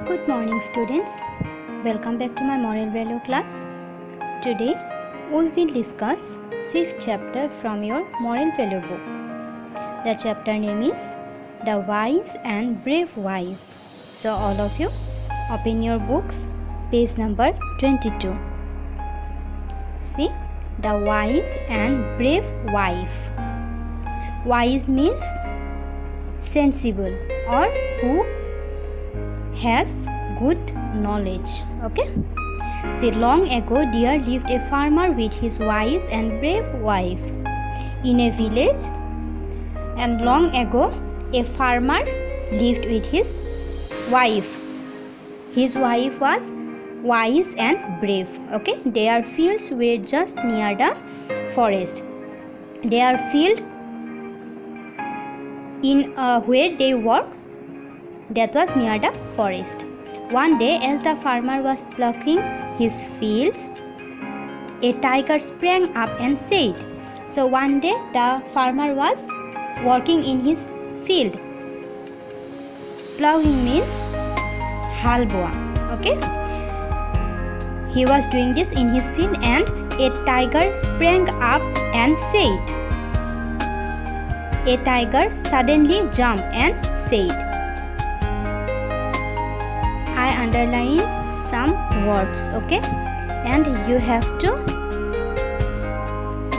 Good morning, students. Welcome back to my moral value class. Today we will discuss 5th chapter from your moral value book. The chapter name is The Wise and Brave Wife. So all of you open your books, page number 22. See, The Wise and Brave Wife. Wise means sensible or who has good knowledge. Okay. See, long ago there lived a farmer with his wise and brave wife in a village. And long ago a farmer lived with his wife. His wife was wise and brave. Okay. Their fields were just near the forest. Their field in where they worked, that was near the forest. One day, as the farmer was plucking his fields, a tiger sprang up and said. So one day the farmer was working in his field. Plowing means halboa. Okay. He was doing this in his field and a tiger sprang up and said. A tiger suddenly jumped and said. I underline some words, okay, and you have to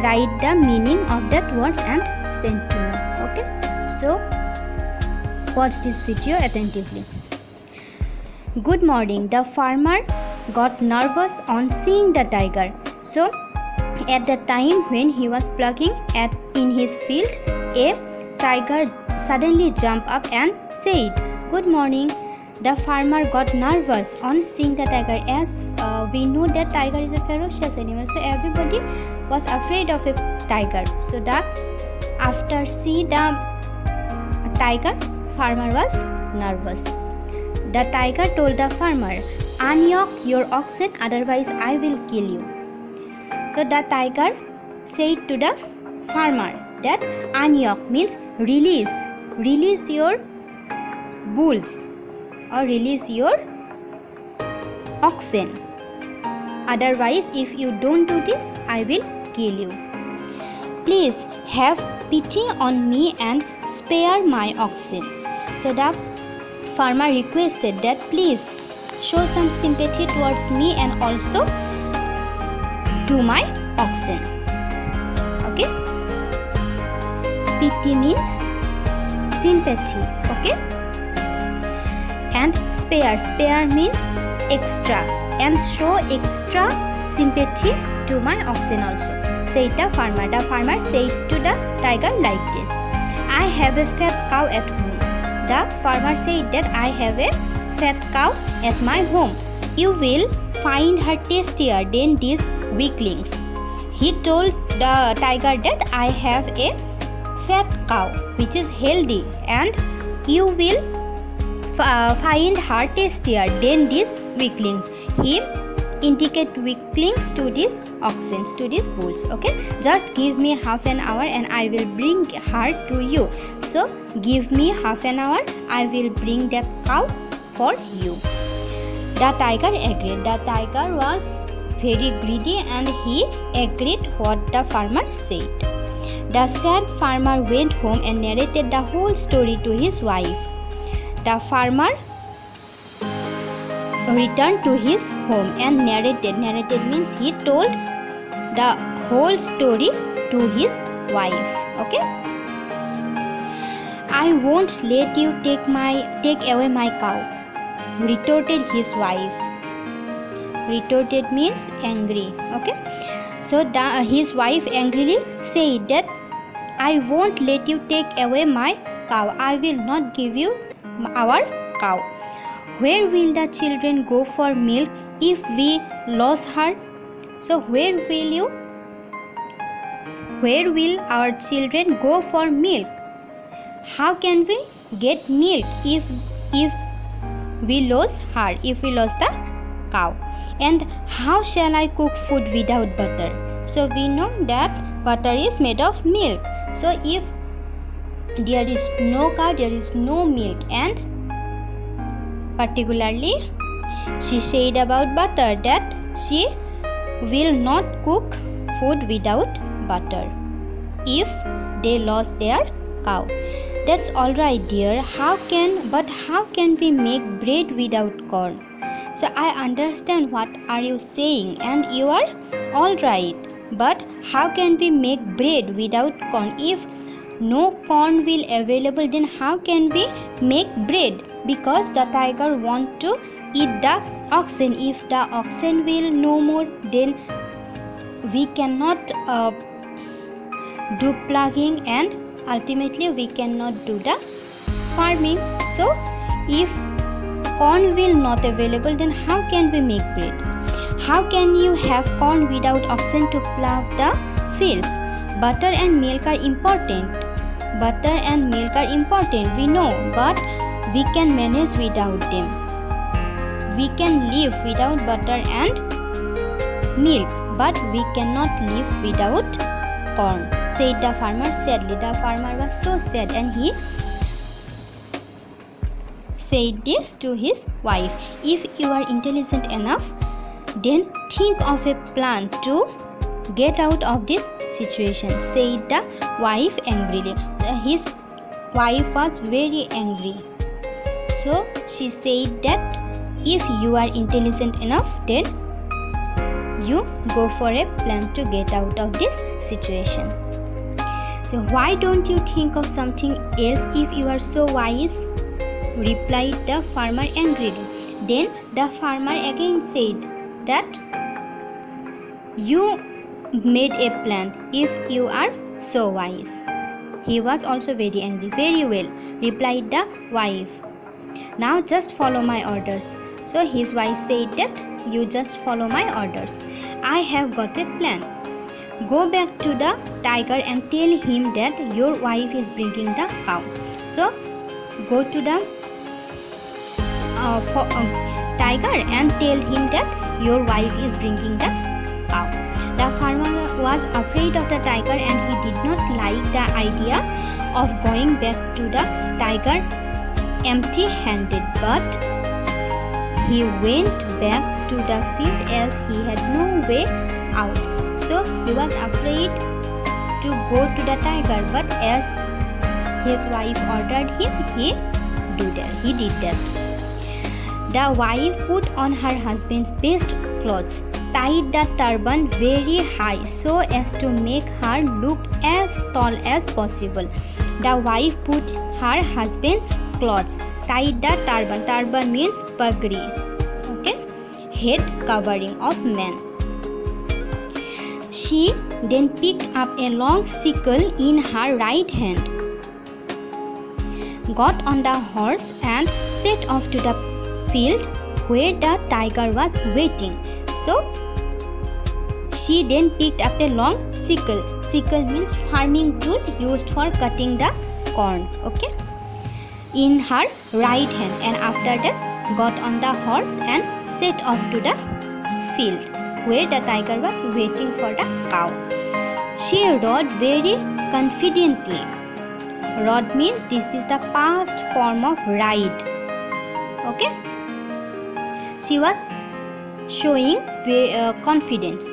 write the meaning of that words and send to me. Okay, so watch this video attentively. Good morning. The farmer got nervous on seeing the tiger. So at the time when he was plucking in his field, a tiger suddenly jumped up and said, "Good morning." The farmer got nervous on seeing the tiger, as we know that tiger is a ferocious animal, so everybody was afraid of a tiger. So after seeing the tiger, farmer was nervous. The tiger told the farmer, "Unyoke your oxen, otherwise I will kill you." So the tiger said to the farmer that unyoke means release your bulls or release your oxen. Otherwise, if you don't do this, I will kill you. Please have pity on me and spare my oxen. So the farmer requested that please show some sympathy towards me and also to my oxen. Okay. Pity means sympathy. Okay. And spare means extra, and show extra sympathy to my oxen also, said the farmer. The farmer said to the tiger like this. I have a fat cow at home. The farmer said that I have a fat cow at my home. You will find her tastier than these weaklings. He told the tiger that I have a fat cow which is healthy, and you will find her tastier than these weaklings. He indicate weaklings to these oxen, to these bulls. Okay, just give me half an hour and I will bring her to you. So give me half an hour, I will bring that cow for you. The tiger agreed. The tiger was very greedy and he agreed what the farmer said. The sad farmer went home and narrated the whole story to his wife. The farmer returned to his home and narrated. Narrated means he told the whole story to his wife. Okay. I won't let you take away my cow, retorted his wife. Retorted means angry. Okay. So his wife angrily said that I won't let you take away my cow. I will not give you our cow. Where will the children go for milk if we lose her? So where will our children go for milk? How can we get milk if we lose her, if we lose the cow? And how shall I cook food without butter? So we know that butter is made of milk. So if there is no cow, there is no milk, and Particularly, she said about butter that she will not cook food without butter if they lost their cow. That's alright, dear. How can we make bread without corn? So I understand what are you saying, and you are alright. But how can we make bread without corn? If no corn will available, then how can we make bread? Because the tiger want to eat the oxen. If the oxen will no more, then we cannot do plugging, and ultimately we cannot do the farming. So if corn will not available, then how can we make bread? How can you have corn without oxen to plow the fields? Butter and milk are important. Butter and milk are important, we know, but we can manage without them. We can live without butter and milk, but we cannot live without corn, said the farmer sadly. The farmer was so sad, and he said this to his wife. If you are intelligent enough, then think of a plan to get out of this situation, said the wife angrily. His wife was very angry. So she said that if you are intelligent enough, then you go for a plan to get out of this situation. So why don't you think of something else if you are so wise? Replied the farmer angrily. Then the farmer again said that you made a plan if you are so wise. He was also very angry. Very well, replied the wife. Now just follow my orders. So his wife said that you just follow my orders. I have got a plan. Go back to the tiger and tell him that your wife is bringing the cow. So go to the tiger and tell him that your wife is bringing the cow. The farmer was afraid of the tiger, and he did not like the idea of going back to the tiger empty-handed, but he went back to the field as he had no way out. So he was afraid to go to the tiger, but as his wife ordered him, he did that. The wife put on her husband's best clothes, tied the turban very high so as to make her look as tall as possible. The wife put her husband's clothes, tied the turban. Turban means pagri, okay, head covering of man. She then picked up a long sickle in her right hand, got on the horse and set off to the field where the tiger was waiting. So she then picked up a long sickle. Sickle means farming tool used for cutting the corn, okay, in her right hand, and after that got on the horse and set off to the field where the tiger was waiting for the cow. She rode very confidently. Rode means this is the past form of ride, okay. She was showing confidence.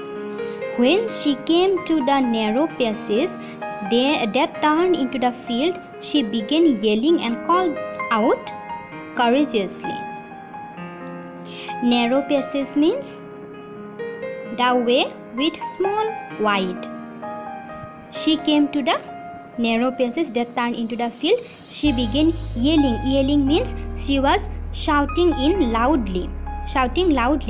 When she came to the narrow passage that turned into the field, she began yelling and called out courageously. Narrow passage means the way with small wide. She came to the narrow passage that turned into the field. She began yelling. Yelling means she was shouting loudly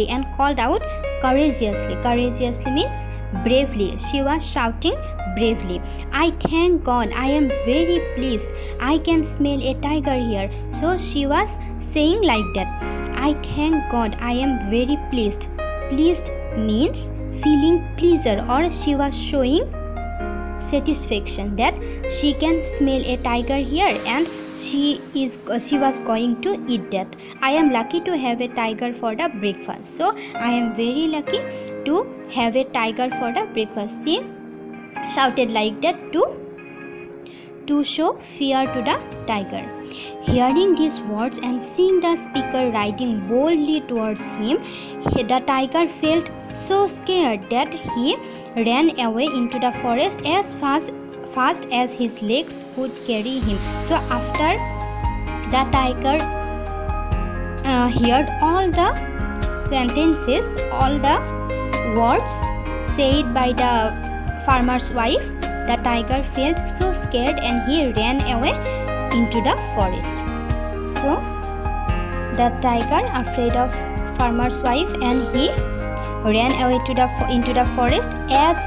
and called out courageously. Courageously means bravely. She was shouting bravely. I thank God, I am very pleased. I can smell a tiger here. So she was saying like that. I thank God, I am very pleased. Pleased means feeling pleasure, or she was showing satisfaction that she can smell a tiger here and she was going to eat that. I am lucky to have a tiger for the breakfast. So I am very lucky to have a tiger for the breakfast. She shouted like that to show fear to the tiger. Hearing these words and seeing the speaker riding boldly towards him, the tiger felt so scared that he ran away into the forest as fast as his legs could carry him. So after the tiger heard all the sentences, all the words said by the farmer's wife, the tiger felt so scared and he ran away into the forest. So the tiger afraid of farmer's wife and he ran away into the forest as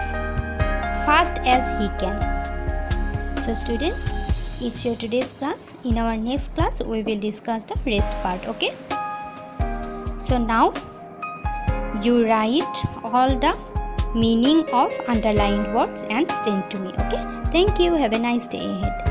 fast as he can. So students, it's your today's class. In our next class we will discuss the rest part. Okay, so now you write all the meaning of underlined words and send to me. Okay, thank you. Have a nice day ahead.